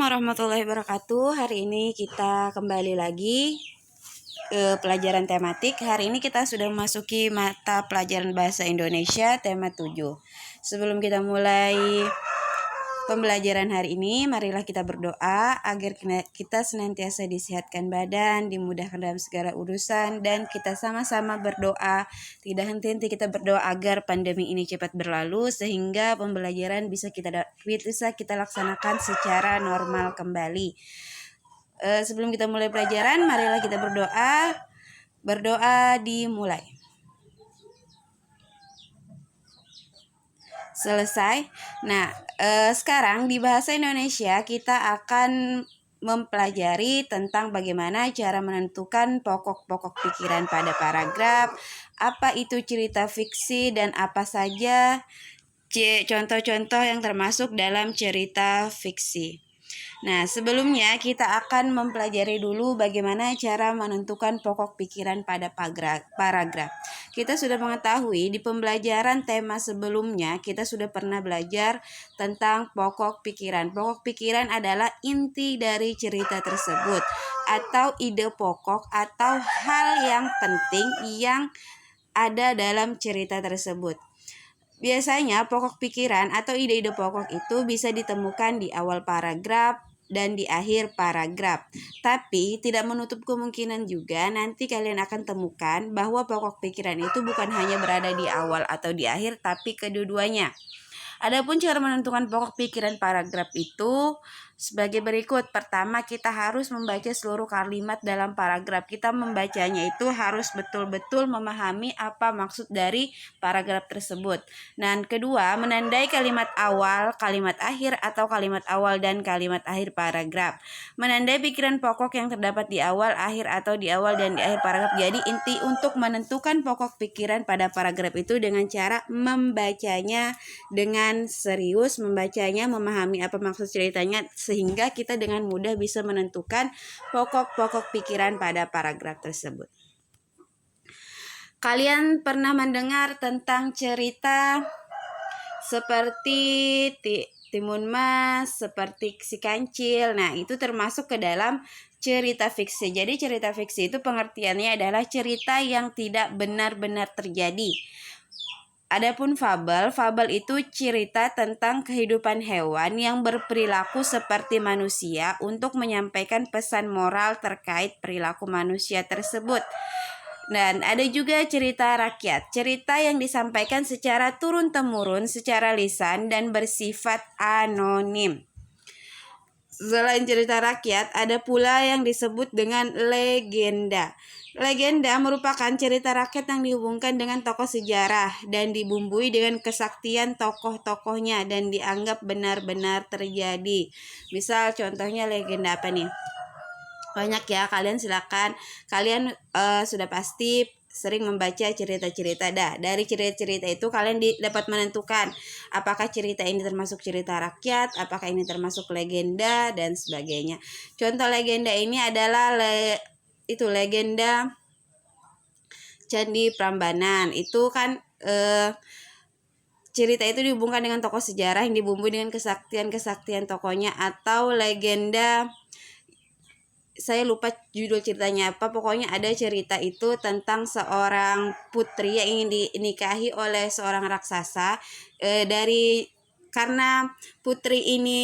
warahmatullahi wabarakatuh. Hari ini kita kembali lagi ke pelajaran tematik. Hari ini kita sudah memasuki mata pelajaran bahasa Indonesia tema 7. Sebelum kita mulai pembelajaran hari ini, marilah kita berdoa agar kita senantiasa disehatkan badan, dimudahkan dalam segala urusan, dan kita sama-sama berdoa, tidak henti-henti kita berdoa agar pandemi ini cepat berlalu, sehingga pembelajaran bisa kita laksanakan secara normal kembali. Sebelum kita mulai pelajaran, marilah kita berdoa. Berdoa dimulai. Selesai. Nah, sekarang di bahasa Indonesia kita akan mempelajari tentang bagaimana cara menentukan pokok-pokok pikiran pada paragraf, apa itu cerita fiksi, dan apa saja contoh-contoh yang termasuk dalam cerita fiksi. Nah, sebelumnya kita akan mempelajari dulu bagaimana cara menentukan pokok pikiran pada paragraf. Kita sudah mengetahui di pembelajaran tema sebelumnya kita sudah pernah belajar tentang pokok pikiran. Pokok pikiran adalah inti dari cerita tersebut atau ide pokok atau hal yang penting yang ada dalam cerita tersebut. Biasanya pokok pikiran atau ide-ide pokok itu bisa ditemukan di awal paragraf dan di akhir paragraf. Tapi tidak menutup kemungkinan juga nanti kalian akan temukan bahwa pokok pikiran itu bukan hanya berada di awal atau di akhir, tapi kedua-duanya. Adapun cara menentukan pokok pikiran paragraf itu sebagai berikut. Pertama, kita harus membaca seluruh kalimat dalam paragraf. Kita membacanya itu harus betul-betul memahami apa maksud dari paragraf tersebut. Dan kedua, menandai kalimat awal, kalimat akhir, atau kalimat awal dan kalimat akhir paragraf. Menandai pikiran pokok yang terdapat di awal, akhir, atau di awal dan di akhir paragraf. Jadi inti untuk menentukan pokok pikiran pada paragraf itu dengan cara membacanya dengan serius, membacanya, memahami apa maksud ceritanya, sehingga kita dengan mudah bisa menentukan pokok-pokok pikiran pada paragraf tersebut. Kalian pernah mendengar tentang cerita seperti Timun Mas, seperti Si Kancil. Nah, itu termasuk ke dalam cerita fiksi. Jadi cerita fiksi itu pengertiannya adalah cerita yang tidak benar-benar terjadi. Adapun fabel itu cerita tentang kehidupan hewan yang berperilaku seperti manusia untuk menyampaikan pesan moral terkait perilaku manusia tersebut. Dan ada juga cerita rakyat, cerita yang disampaikan secara turun-temurun, secara lisan dan bersifat anonim. Selain cerita rakyat, ada pula yang disebut dengan legenda. Legenda merupakan cerita rakyat yang dihubungkan dengan tokoh sejarah dan dibumbui dengan kesaktian tokoh-tokohnya dan dianggap benar-benar terjadi. Misal contohnya legenda apa nih? Banyak ya, kalian silakan. Kalian sudah pasti sering membaca cerita-cerita. Dari cerita-cerita itu kalian dapat menentukan apakah cerita ini termasuk cerita rakyat, apakah ini termasuk legenda, dan sebagainya. Contoh legenda ini adalah legenda Candi Prambanan. Itu kan cerita itu dihubungkan dengan tokoh sejarah yang dibumbui dengan kesaktian tokohnya. Atau legenda, saya lupa judul ceritanya apa, pokoknya ada cerita itu tentang seorang putri yang ingin dinikahi oleh seorang raksasa. Karena putri ini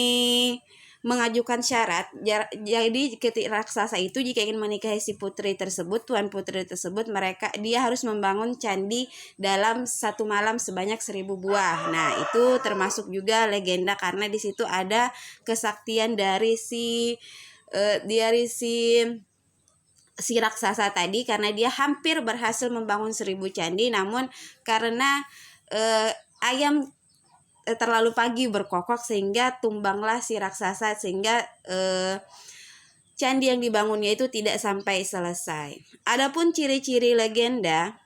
mengajukan syarat, jadi ketika raksasa itu jika ingin menikahi si putri tersebut, tuan putri tersebut, dia harus membangun candi dalam satu malam sebanyak 1000 buah. Nah, itu termasuk juga legenda karena di situ ada kesaktian dari si raksasa tadi, karena dia hampir berhasil membangun 1000 candi, namun karena ayam terlalu pagi berkokok sehingga tumbanglah si raksasa, sehingga candi yang dibangunnya itu tidak sampai selesai. Adapun ciri-ciri legenda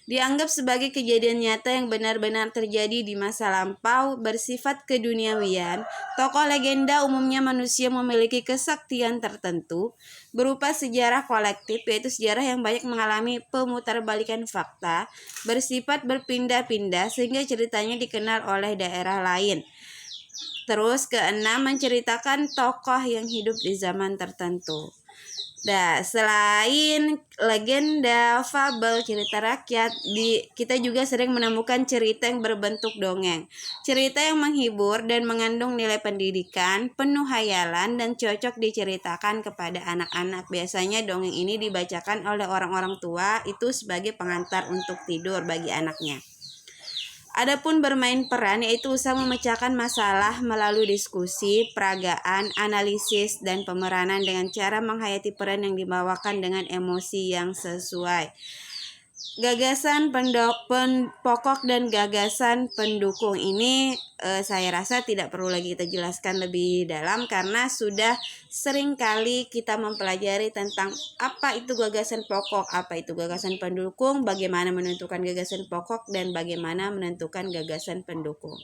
dianggap sebagai kejadian nyata yang benar-benar terjadi di masa lampau, bersifat keduniawian. Tokoh legenda umumnya manusia memiliki kesaktian tertentu berupa sejarah kolektif, yaitu sejarah yang banyak mengalami pemutarbalikan fakta, bersifat berpindah-pindah sehingga ceritanya dikenal oleh daerah lain. Terus keenam, menceritakan tokoh yang hidup di zaman tertentu. Nah, selain legenda, fabel, cerita rakyat, kita juga sering menemukan cerita yang berbentuk dongeng. Cerita yang menghibur dan mengandung nilai pendidikan, penuh hayalan, dan cocok diceritakan kepada anak-anak. Biasanya dongeng ini dibacakan oleh orang-orang tua itu sebagai pengantar untuk tidur bagi anaknya. Adapun bermain peran yaitu usaha memecahkan masalah melalui diskusi, peragaan, analisis, dan pemeranan dengan cara menghayati peran yang dibawakan dengan emosi yang sesuai. Gagasan pokok dan gagasan pendukung ini saya rasa tidak perlu lagi kita jelaskan lebih dalam karena sudah sering kali kita mempelajari tentang apa itu gagasan pokok, apa itu gagasan pendukung, bagaimana menentukan gagasan pokok, dan bagaimana menentukan gagasan pendukung.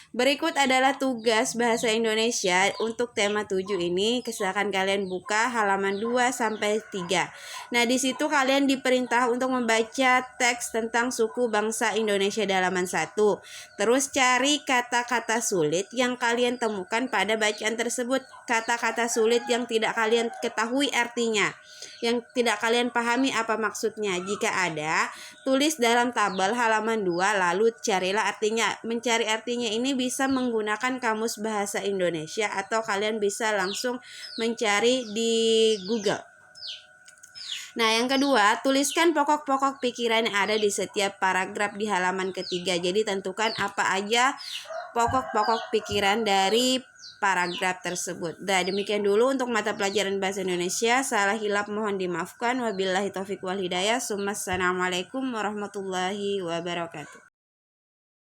Berikut adalah tugas bahasa Indonesia untuk tema 7 ini. Silakan kalian buka halaman 2 sampai 3. Nah, di situ kalian diperintah untuk membaca teks tentang suku bangsa Indonesia di halaman 1. Terus cari kata-kata sulit yang kalian temukan pada bacaan tersebut. Kata-kata sulit yang tidak kalian ketahui artinya, yang tidak kalian pahami apa maksudnya. Jika ada, tulis dalam tabel halaman 2 lalu carilah artinya. Mencari artinya ini bisa menggunakan kamus bahasa Indonesia atau kalian bisa langsung mencari di Google. Nah, yang kedua, tuliskan pokok-pokok pikiran yang ada di setiap paragraf di halaman ketiga. Jadi tentukan apa aja pokok-pokok pikiran dari paragraf tersebut. Nah, demikian dulu untuk mata pelajaran bahasa Indonesia. Salah hilap mohon dimaafkan. Wabillahi taufiq wal hidayah. Assalamualaikum warahmatullahi wabarakatuh.